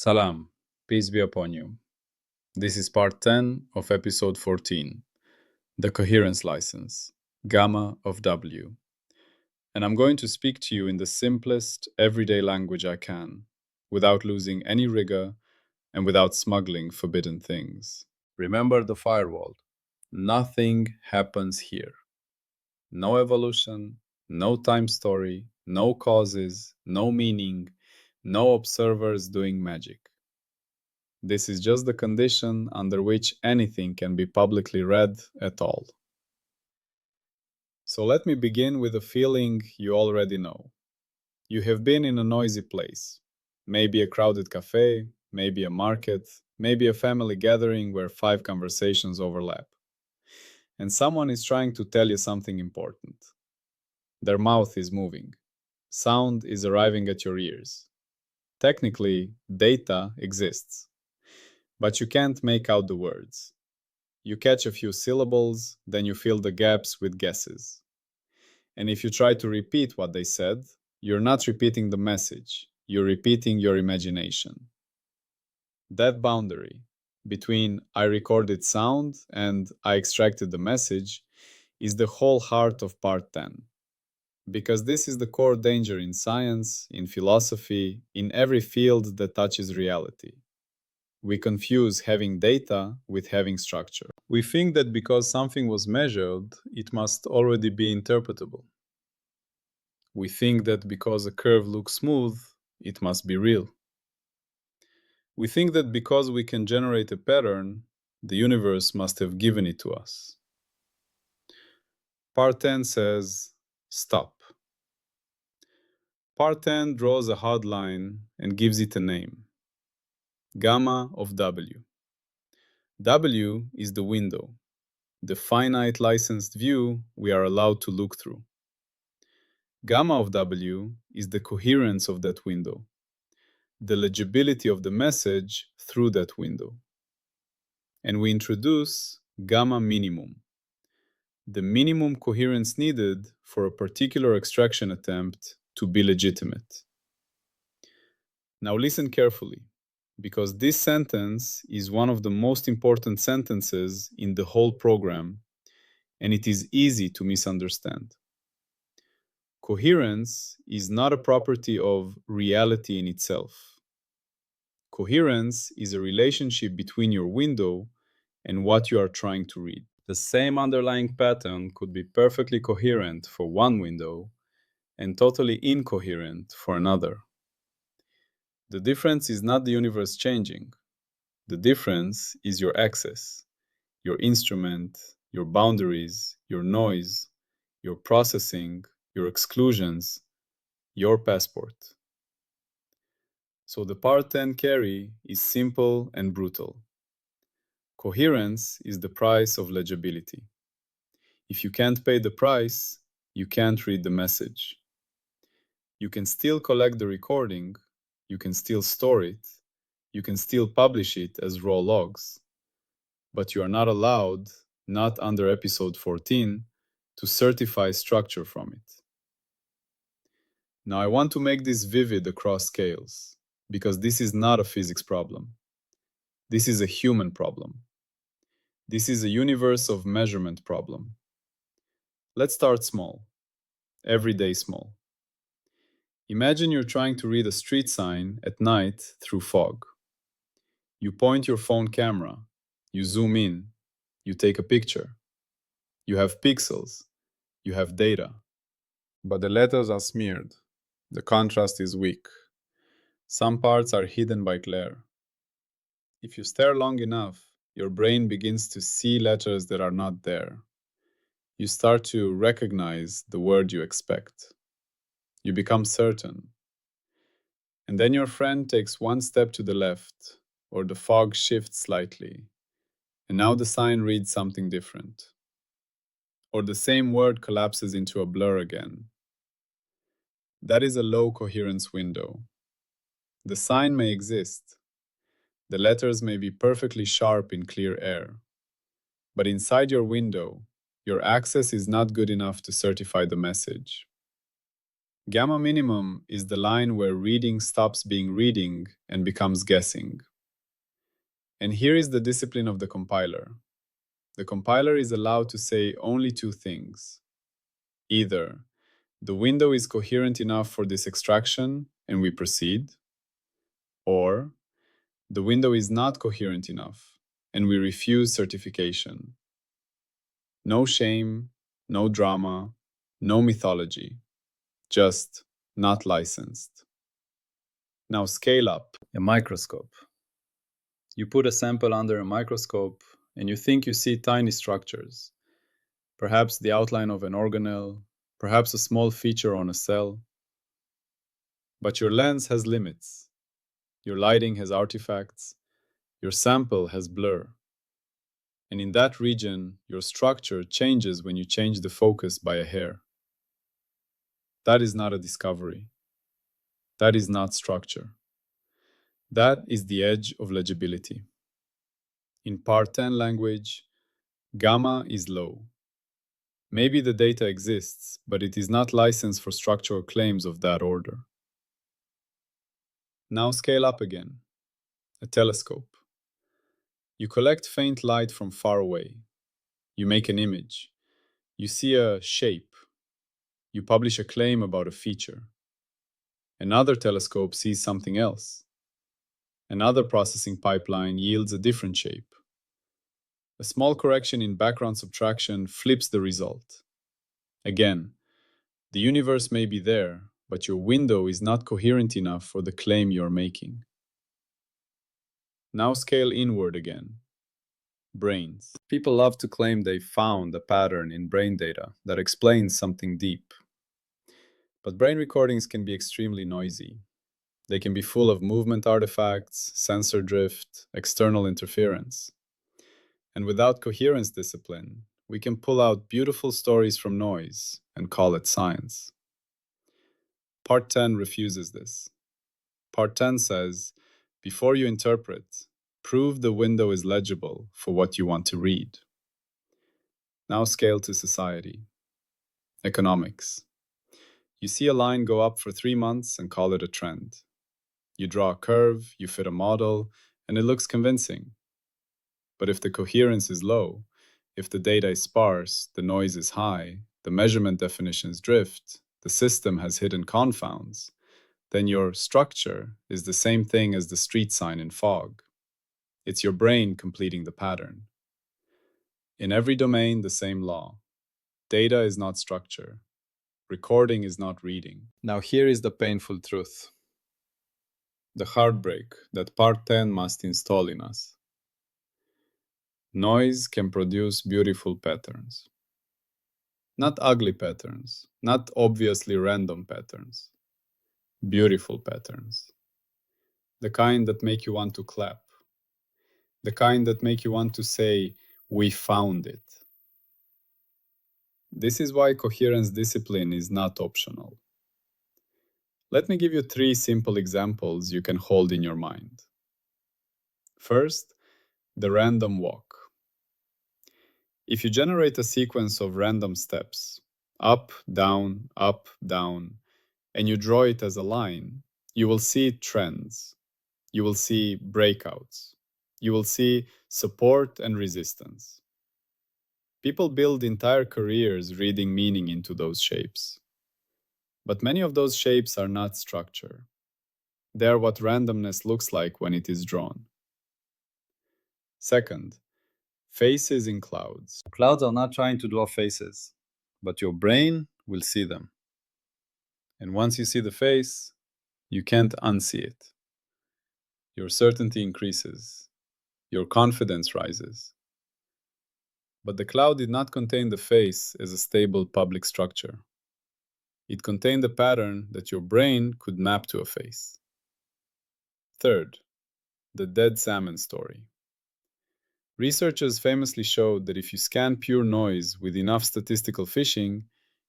Salam, peace be upon you. This is part 10 of episode 14, the Coherence license, gamma of W. And I'm going to speak to you in the simplest, everyday language I can, without losing any rigor and without smuggling forbidden things. Remember the firewall. Nothing happens here. No evolution, no time story, no causes, no meaning, no observers doing magic. This is just the condition under which anything can be publicly read at all. So let me begin with a feeling you already know. You have been in a noisy place, maybe a crowded cafe, maybe a market, maybe a family gathering where 5 conversations overlap. And someone is trying to tell you something important. Their mouth is moving. Sound is arriving at your ears. Technically, data exists, but you can't make out the words. You catch a few syllables, then you fill the gaps with guesses. And if you try to repeat what they said, you're not repeating the message, you're repeating your imagination. That boundary between I recorded sound and I extracted the message is the whole heart of part 10. Because this is the core danger in science, in philosophy, in every field that touches reality. We confuse having data with having structure. We think that because something was measured, it must already be interpretable. We think that because a curve looks smooth, it must be real. We think that because we can generate a pattern, the universe must have given it to us. Part 10 says, stop. Part 10 draws a hard line and gives it a name. Gamma of W. W is the window, the finite licensed view we are allowed to look through. Gamma of W is the coherence of that window, the legibility of the message through that window. And we introduce gamma minimum, the minimum coherence needed for a particular extraction attempt to be legitimate. Now listen carefully, because this sentence is one of the most important sentences in the whole program, and it is easy to misunderstand. Coherence is not a property of reality in itself. Coherence is a relationship between your window and what you are trying to read. The same underlying pattern could be perfectly coherent for one window and totally incoherent for another. The difference is not the universe changing. The difference is your access, your instrument, your boundaries, your noise, your processing, your exclusions, your passport. So the part 10 carry is simple and brutal. Coherence is the price of legibility. If you can't pay the price, you can't read the message. You can still collect the recording, you can still store it, you can still publish it as raw logs, but you are not allowed, not under episode 14, to certify structure from it. Now I want to make this vivid across scales, because this is not a physics problem. This is a human problem. This is a universe of measurement problem. Let's start small, everyday small. Imagine you're trying to read a street sign at night through fog. You point your phone camera, you zoom in, you take a picture. You have pixels, you have data. But the letters are smeared. The contrast is weak. Some parts are hidden by glare. If you stare long enough, your brain begins to see letters that are not there. You start to recognize the word you expect. You become certain. And then your friend takes one step to the left, or the fog shifts slightly, and now the sign reads something different. Or the same word collapses into a blur again. That is a low coherence window. The sign may exist. The letters may be perfectly sharp in clear air. But inside your window, your access is not good enough to certify the message. Gamma minimum is the line where reading stops being reading and becomes guessing. And here is the discipline of the compiler. The compiler is allowed to say only two things. Either the window is coherent enough for this extraction and we proceed, or the window is not coherent enough and we refuse certification. No shame, no drama, no mythology, just not licensed. Now scale up. A microscope. You put a sample under a microscope and you think you see tiny structures, perhaps the outline of an organelle, perhaps a small feature on a cell. But your lens has limits. Your lighting has artifacts. Your sample has blur. And in that region, your structure changes when you change the focus by a hair. That is not a discovery. That is not structure. That is the edge of legibility. In Part 10 language, gamma is low. Maybe the data exists, but it is not licensed for structural claims of that order. Now scale up again. A telescope. You collect faint light from far away. You make an image. You see a shape. You publish a claim about a feature. Another telescope sees something else. Another processing pipeline yields a different shape. A small correction in background subtraction flips the result. Again, the universe may be there, but your window is not coherent enough for the claim you're making. Now scale inward again. Brains. People love to claim they found a pattern in brain data that explains something deep. But brain recordings can be extremely noisy. They can be full of movement artifacts, sensor drift, external interference. And without coherence discipline, we can pull out beautiful stories from noise and call it science. Part 10 refuses this. Part 10 says, before you interpret, prove the window is legible for what you want to read. Now scale to society. Economics. You see a line go up for 3 months and call it a trend. You draw a curve, you fit a model, and it looks convincing. But if the coherence is low, if the data is sparse, the noise is high, the measurement definitions drift, the system has hidden confounds, then your structure is the same thing as the street sign in fog. It's your brain completing the pattern. In every domain, the same law. Data is not structure. Recording is not reading. Now here is the painful truth. The heartbreak that Part 10 must install in us. Noise can produce beautiful patterns. Not ugly patterns, not obviously random patterns. Beautiful patterns. The kind that make you want to clap. The kind that make you want to say, we found it. This is why coherence discipline is not optional. Let me give you 3 simple examples you can hold in your mind. First, the random walk. If you generate a sequence of random steps, up, down, and you draw it as a line, you will see trends. You will see breakouts. You will see support and resistance. People build entire careers reading meaning into those shapes. But many of those shapes are not structure. They are what randomness looks like when it is drawn. Second, faces in clouds. Clouds are not trying to draw faces, but your brain will see them. And once you see the face, you can't unsee it. Your certainty increases. Your confidence rises. But the cloud did not contain the face as a stable public structure. It contained a pattern that your brain could map to a face. Third, the dead salmon story. Researchers famously showed that if you scan pure noise with enough statistical fishing,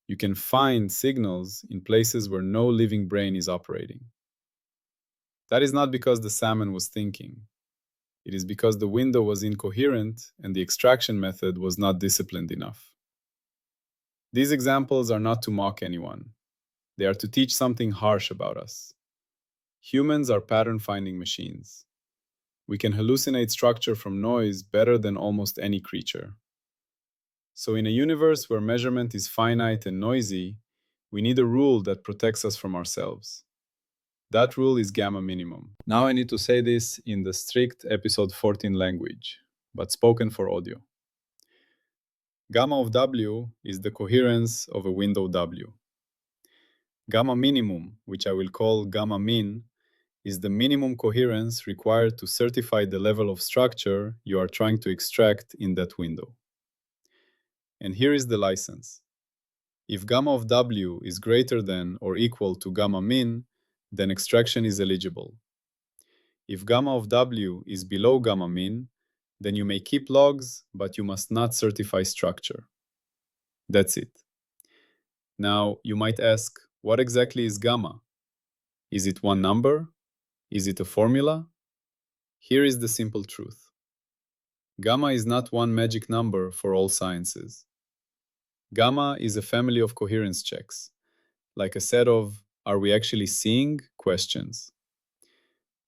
you can find signals in places where no living brain is operating. That is not because the salmon was thinking. It is because the window was incoherent and the extraction method was not disciplined enough. These examples are not to mock anyone. They are to teach something harsh about us. Humans are pattern-finding machines. We can hallucinate structure from noise better than almost any creature. So in a universe where measurement is finite and noisy, we need a rule that protects us from ourselves. That rule is gamma minimum. Now I need to say this in the strict episode 14 language, but spoken for audio. Gamma of W is the coherence of a window W. Gamma minimum, which I will call gamma min, is the minimum coherence required to certify the level of structure you are trying to extract in that window. And here is the license. If gamma of W is greater than or equal to gamma min, then extraction is eligible. If gamma of W is below gamma min, then you may keep logs, but you must not certify structure. That's it. Now, you might ask, what exactly is gamma? Is it one number? Is it a formula? Here is the simple truth. Gamma is not one magic number for all sciences. Gamma is a family of coherence checks, like a set of "are we actually seeing?" questions.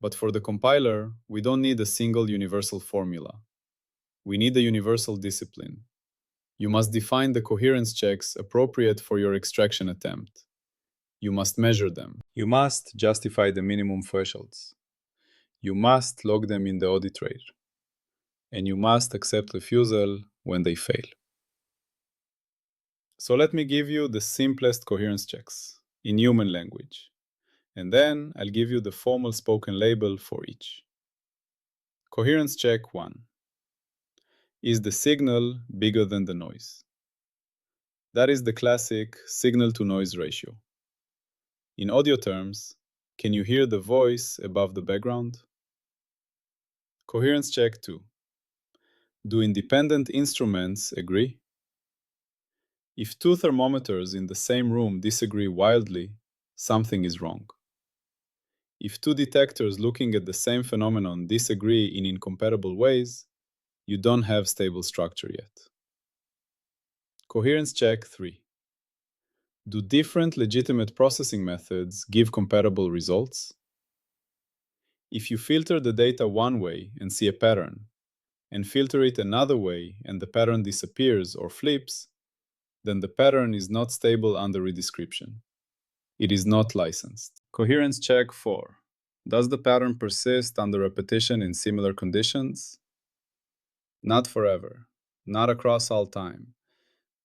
But for the compiler, we don't need a single universal formula. We need a universal discipline. You must define the coherence checks appropriate for your extraction attempt. You must measure them. You must justify the minimum thresholds. You must log them in the audit trail. And you must accept refusal when they fail. So let me give you the simplest coherence checks in human language. And then I'll give you the formal spoken label for each. Coherence check 1. Is the signal bigger than the noise? That is the classic signal-to-noise ratio. In audio terms, can you hear the voice above the background? Coherence check 2. Do independent instruments agree? If two thermometers in the same room disagree wildly, something is wrong. If two detectors looking at the same phenomenon disagree in incompatible ways, you don't have stable structure yet. Coherence check 3. Do different legitimate processing methods give compatible results? If you filter the data one way and see a pattern, and filter it another way and the pattern disappears or flips, then the pattern is not stable under redescription. It is not licensed. Coherence check 4. Does the pattern persist under repetition in similar conditions? Not forever, not across all time.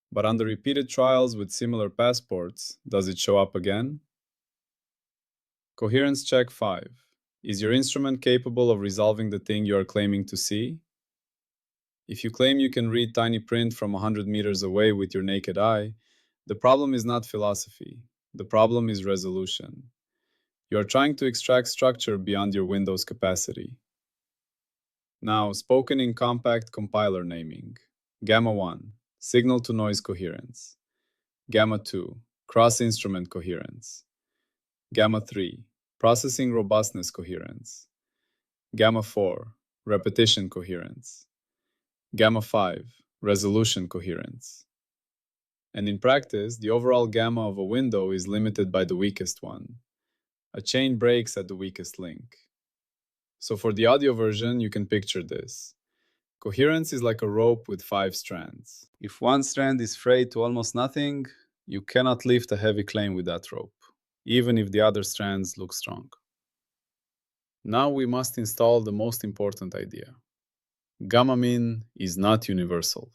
But under repeated trials with similar passports, does it show up again? Coherence check 5. Is your instrument capable of resolving the thing you are claiming to see? If you claim you can read tiny print from 100 meters away with your naked eye, the problem is not philosophy. The problem is resolution. You are trying to extract structure beyond your window's capacity. Now, spoken in compact compiler naming. Gamma 1, signal-to-noise coherence. Gamma 2, cross-instrument coherence. Gamma 3, processing robustness coherence. Gamma 4, repetition coherence. Gamma 5, resolution coherence. And in practice, the overall gamma of a window is limited by the weakest one. A chain breaks at the weakest link. So for the audio version, you can picture this. Coherence is like a rope with 5 strands. If one strand is frayed to almost nothing, you cannot lift a heavy claim with that rope, even if the other strands look strong. Now we must install the most important idea. Gamma min is not universal.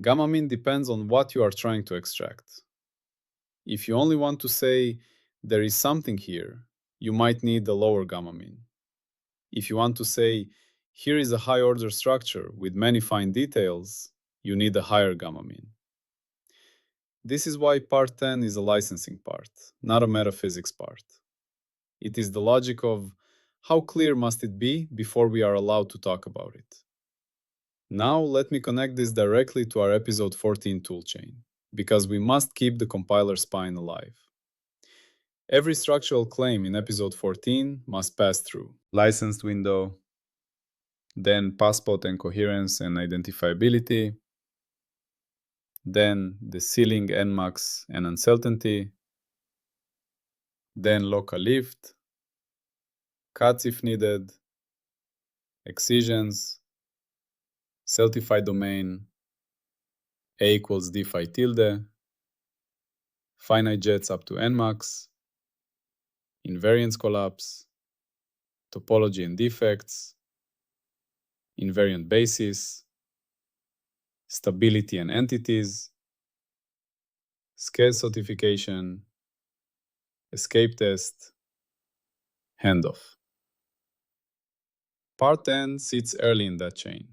Gamma min depends on what you are trying to extract. If you only want to say, there is something here, you might need the lower gamma min. If you want to say, here is a high-order structure with many fine details, you need a higher gamma min. This is why part 10 is a licensing part, not a metaphysics part. It is the logic of how clear must it be before we are allowed to talk about it. Now let me connect this directly to our episode 14 toolchain, because we must keep the compiler spine alive. Every structural claim in episode 14 must pass through licensed window, then passport and coherence and identifiability, then the ceiling, nmax, and uncertainty, then local lift, cuts if needed, excisions, certified domain, A equals d phi tilde, finite jets up to nmax, invariance collapse, topology and defects, invariant basis, stability and entities, scale certification, escape test, handoff. Part n sits early in that chain,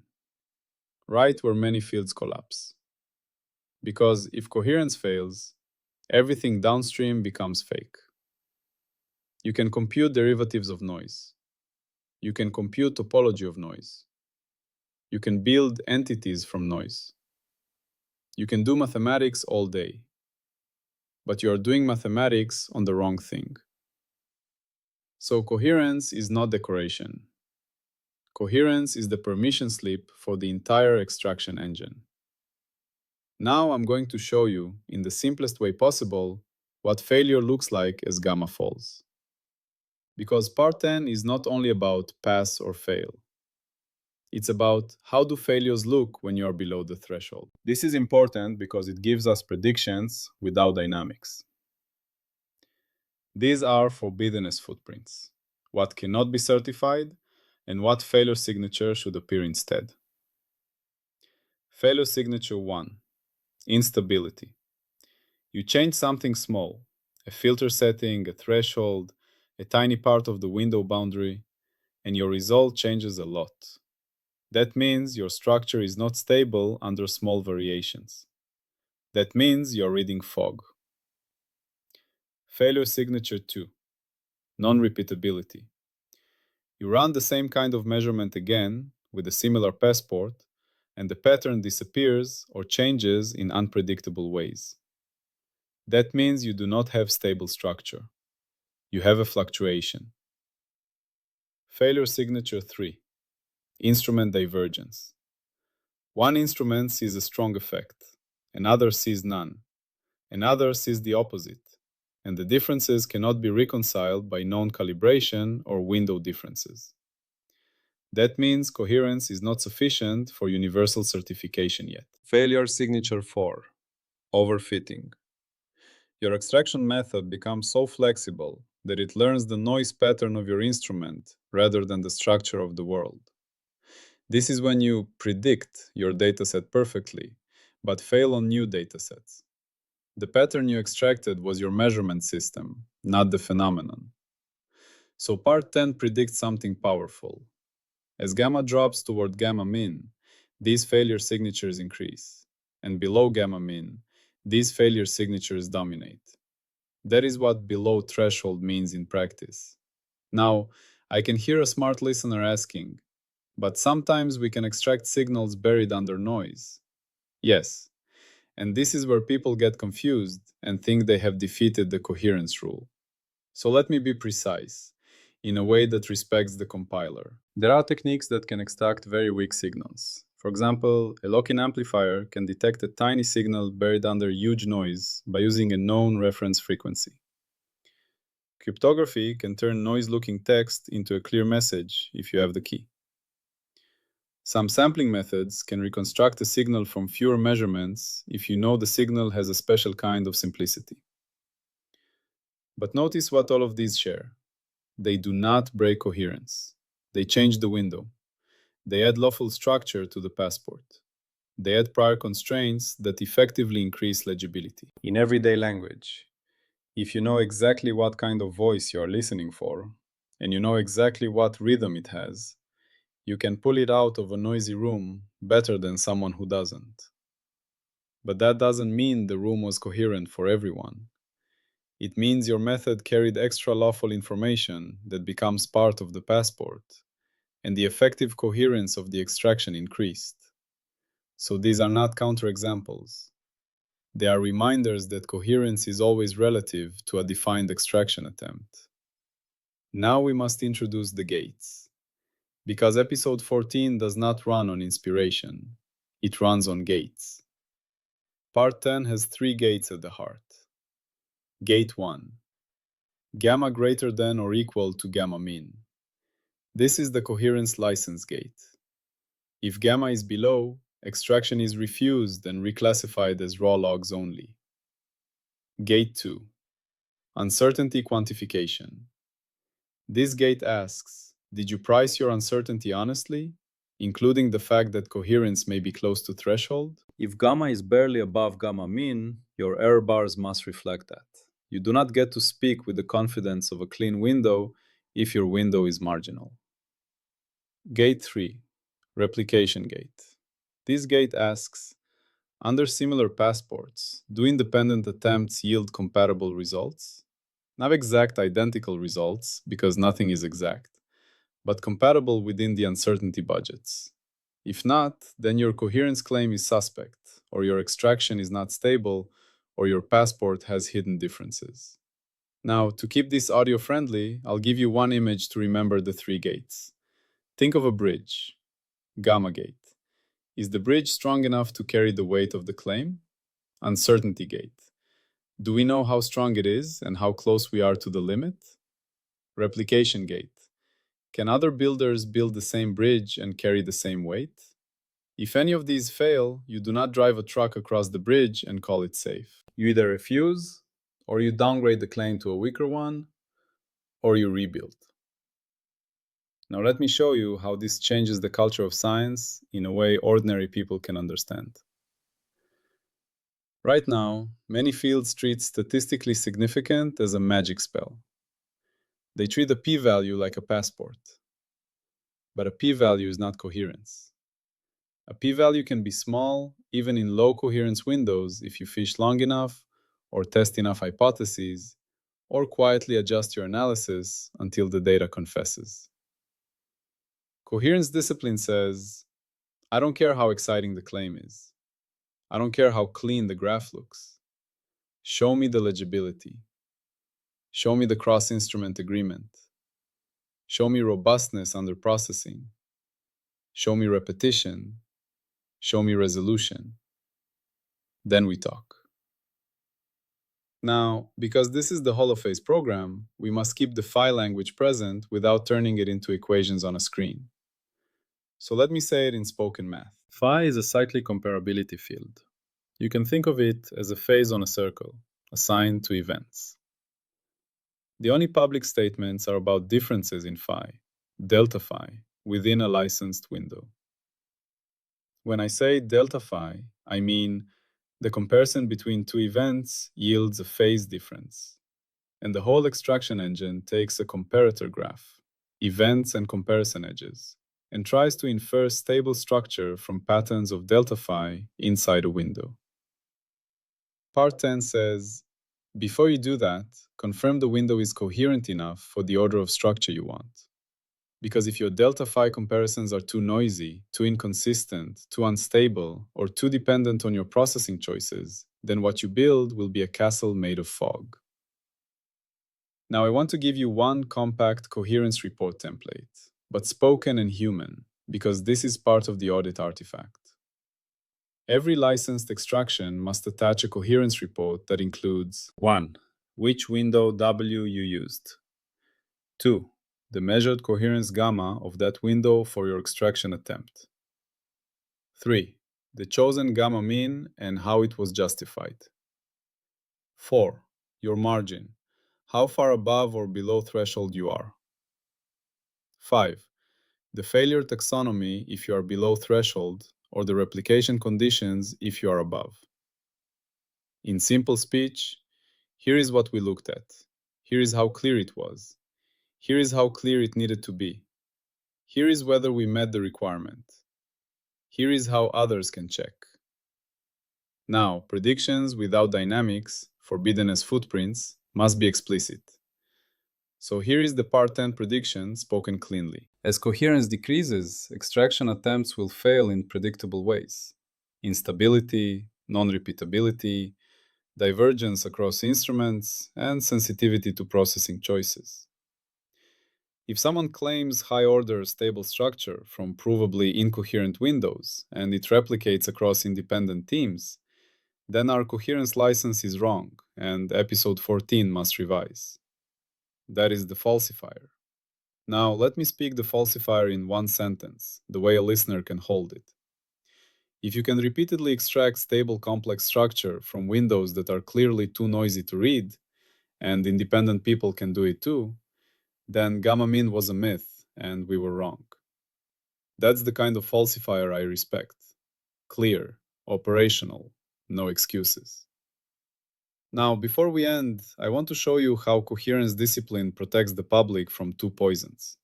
right where many fields collapse. Because if coherence fails, everything downstream becomes fake. You can compute derivatives of noise. You can compute topology of noise. You can build entities from noise. You can do mathematics all day. But you are doing mathematics on the wrong thing. So coherence is not decoration. Coherence is the permission slip for the entire extraction engine. Now I'm going to show you, in the simplest way possible, what failure looks like as gamma falls. Because part 10 is not only about pass or fail. It's about how do failures look when you are below the threshold. This is important because it gives us predictions without dynamics. These are forbiddeness footprints, what cannot be certified, and what failure signature should appear instead. Failure signature 1. Instability. You change something small, a filter setting, a threshold, a tiny part of the window boundary, and your result changes a lot. That means your structure is not stable under small variations. That means you're reading fog. Failure signature 2. Non-repeatability. You run the same kind of measurement again with a similar passport, and the pattern disappears or changes in unpredictable ways. That means you do not have stable structure. You have a fluctuation. Failure signature 3. Instrument divergence. One instrument sees a strong effect, another sees none, another sees the opposite, and the differences cannot be reconciled by known calibration or window differences. That means coherence is not sufficient for universal certification yet. Failure signature 4. Overfitting. Your extraction method becomes so flexible that it learns the noise pattern of your instrument rather than the structure of the world. This is when you predict your dataset perfectly, but fail on new datasets. The pattern you extracted was your measurement system, not the phenomenon. So part 10 predicts something powerful. As gamma drops toward gamma min, these failure signatures increase, and below gamma min, these failure signatures dominate. That is what below threshold means in practice. Now, I can hear a smart listener asking, but sometimes we can extract signals buried under noise. Yes, and this is where people get confused and think they have defeated the coherence rule. So let me be precise, in a way that respects the compiler. There are techniques that can extract very weak signals. For example, a lock-in amplifier can detect a tiny signal buried under huge noise by using a known reference frequency. Cryptography can turn noise-looking text into a clear message if you have the key. Some sampling methods can reconstruct a signal from fewer measurements if you know the signal has a special kind of simplicity. But notice what all of these share. They do not break coherence. They change the window. They add lawful structure to the passport. They add prior constraints that effectively increase legibility. In everyday language, if you know exactly what kind of voice you are listening for, and you know exactly what rhythm it has, you can pull it out of a noisy room better than someone who doesn't. But that doesn't mean the room was coherent for everyone. It means your method carried extra lawful information that becomes part of the passport, and the effective coherence of the extraction increased. So these are not counterexamples. They are reminders that coherence is always relative to a defined extraction attempt. Now we must introduce the gates. Because episode 14 does not run on inspiration, it runs on gates. Part 10 has 3 gates at the heart. Gate 1. Gamma greater than or equal to gamma min. This is the coherence license gate. If gamma is below, extraction is refused and reclassified as raw logs only. Gate 2. Uncertainty quantification. This gate asks, did you price your uncertainty honestly, including the fact that coherence may be close to threshold? If gamma is barely above gamma min, your error bars must reflect that. You do not get to speak with the confidence of a clean window if your window is marginal. Gate 3. Replication gate. This gate asks, under similar passports, do independent attempts yield compatible results? Not exact identical results, because nothing is exact, but compatible within the uncertainty budgets. If not, then your coherence claim is suspect, or your extraction is not stable, or your passport has hidden differences. Now, to keep this audio friendly, I'll give you one image to remember the three gates. Think of a bridge. Gamma gate. Is the bridge strong enough to carry the weight of the claim? Uncertainty gate. Do we know how strong it is and how close we are to the limit? Replication gate. Can other builders build the same bridge and carry the same weight? If any of these fail, you do not drive a truck across the bridge and call it safe. You either refuse, or you downgrade the claim to a weaker one, or you rebuild. Now let me show you how this changes the culture of science in a way ordinary people can understand. Right now, many fields treat statistically significant as a magic spell. They treat a p-value like a passport. But a p-value is not coherence. A p-value can be small, even in low coherence windows, if you fish long enough, or test enough hypotheses, or quietly adjust your analysis until the data confesses. Coherence discipline says, I don't care how exciting the claim is. I don't care how clean the graph looks. Show me the legibility. Show me the cross-instrument agreement. Show me robustness under processing. Show me repetition. Show me resolution. Then we talk. Now, because this is the holophase program, we must keep the phi language present without turning it into equations on a screen. So let me say it in spoken math. Phi is a cyclic comparability field. You can think of it as a phase on a circle, assigned to events. The only public statements are about differences in phi, delta phi, within a licensed window. When I say delta phi, I mean the comparison between two events yields a phase difference, and the whole extraction engine takes a comparator graph, events and comparison edges, and tries to infer stable structure from patterns of delta phi inside a window. Part 10 says, before you do that, confirm the window is coherent enough for the order of structure you want. Because if your delta phi comparisons are too noisy, too inconsistent, too unstable, or too dependent on your processing choices, then what you build will be a castle made of fog. Now I want to give you one compact coherence report template, but spoken and human, because this is part of the audit artifact. Every licensed extraction must attach a coherence report that includes 1. Which window W you used. 2. The measured coherence gamma of that window for your extraction attempt. 3. The chosen gamma mean and how it was justified. 4. Your margin, how far above or below threshold you are. 5. The failure taxonomy if you are below threshold, or the replication conditions if you are above. In simple speech, here is what we looked at. Here is how clear it was. Here is how clear it needed to be. Here is whether we met the requirement. Here is how others can check. Now, predictions without dynamics, forbidden as footprints, must be explicit. So here is the part 10 prediction spoken cleanly. As coherence decreases, extraction attempts will fail in predictable ways. Instability, non-repeatability, divergence across instruments, and sensitivity to processing choices. If someone claims high-order stable structure from provably incoherent windows and it replicates across independent teams, then our coherence license is wrong and episode 14 must revise. That is the falsifier. Now, let me speak the falsifier in one sentence, the way a listener can hold it. If you can repeatedly extract stable complex structure from windows that are clearly too noisy to read, and independent people can do it too, then gamma min was a myth and we were wrong. That's the kind of falsifier I respect. Clear, operational, no excuses. Now, before we end, I want to show you how coherence discipline protects the public from two poisons.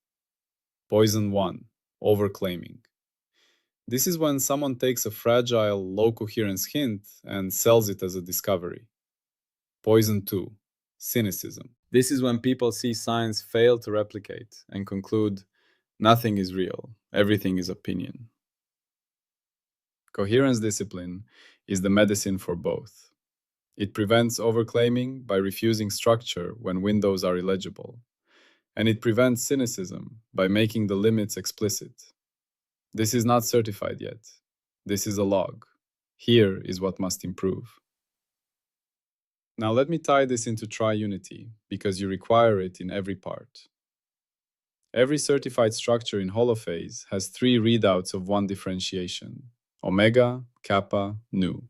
Poison 1, overclaiming. This is when someone takes a fragile, low coherence hint and sells it as a discovery. Poison 2, cynicism. This is when people see science fail to replicate and conclude nothing is real, everything is opinion. Coherence discipline is the medicine for both. It prevents overclaiming by refusing structure when windows are illegible, and it prevents cynicism by making the limits explicit. This is not certified yet. This is a log. Here is what must improve. Now let me tie this into triunity, because you require it in every part. Every certified structure in holophase has three readouts of one differentiation: omega, kappa, nu.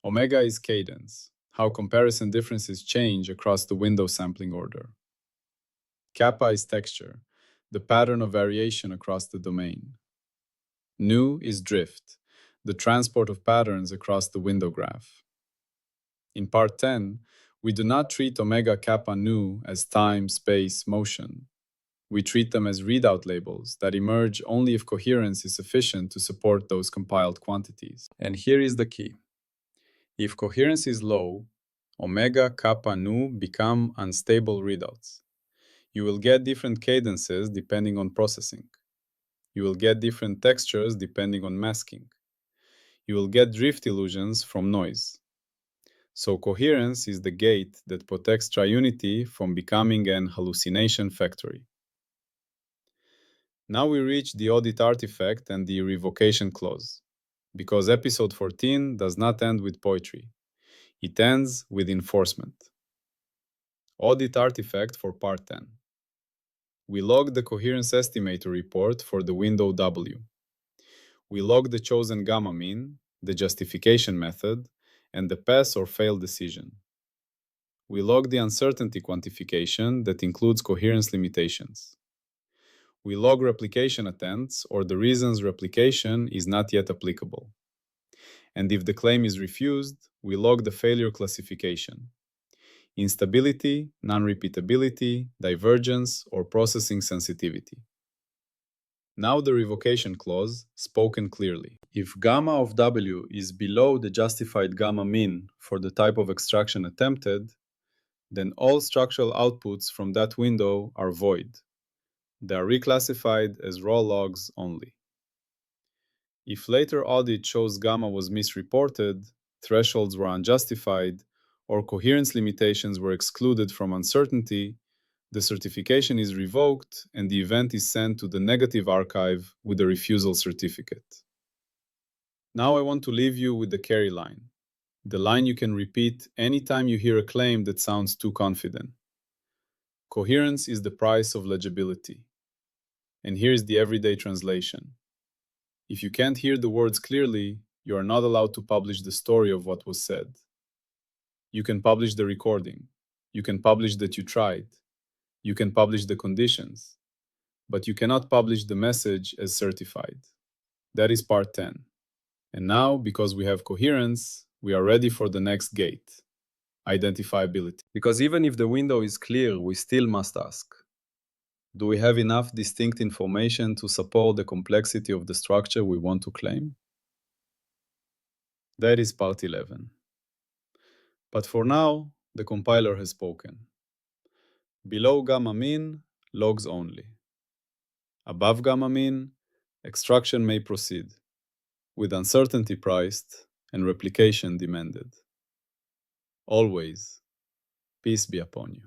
Omega is cadence, how comparison differences change across the window sampling order. Kappa is texture, the pattern of variation across the domain. Nu is drift, the transport of patterns across the window graph. In part 10, we do not treat omega, kappa, nu as time, space, motion. We treat them as readout labels that emerge only if coherence is sufficient to support those compiled quantities. And here is the key. If coherence is low, omega, kappa, nu become unstable readouts. You will get different cadences depending on processing. You will get different textures depending on masking. You will get drift illusions from noise. So coherence is the gate that protects triunity from becoming an hallucination factory. Now we reach the audit artifact and the revocation clause, because episode 14 does not end with poetry. It ends with enforcement. Audit artifact for part 10. We log the coherence estimator report for the window W. We log the chosen gamma mean, the justification method, and the pass or fail decision. We log the uncertainty quantification that includes coherence limitations. We log replication attempts or the reasons replication is not yet applicable. And if the claim is refused, we log the failure classification: instability, non-repeatability, divergence, or processing sensitivity. Now the revocation clause, spoken clearly. If gamma of W is below the justified gamma mean for the type of extraction attempted, then all structural outputs from that window are void. They are reclassified as raw logs only. If later audit shows gamma was misreported, thresholds were unjustified, or coherence limitations were excluded from uncertainty, the certification is revoked and the event is sent to the negative archive with a refusal certificate. Now I want to leave you with the carry line, the line you can repeat anytime you hear a claim that sounds too confident. Coherence is the price of legibility. And here's the everyday translation. If you can't hear the words clearly, you are not allowed to publish the story of what was said. You can publish the recording. You can publish that you tried. You can publish the conditions. But you cannot publish the message as certified. That is part 10. And now, because we have coherence, we are ready for the next gate: identifiability. Because even if the window is clear, we still must ask: do we have enough distinct information to support the complexity of the structure we want to claim? That is part 11. But for now, the compiler has spoken. Below gamma mean, logs only. Above gamma mean, extraction may proceed, with uncertainty priced and replication demanded. Always, peace be upon you.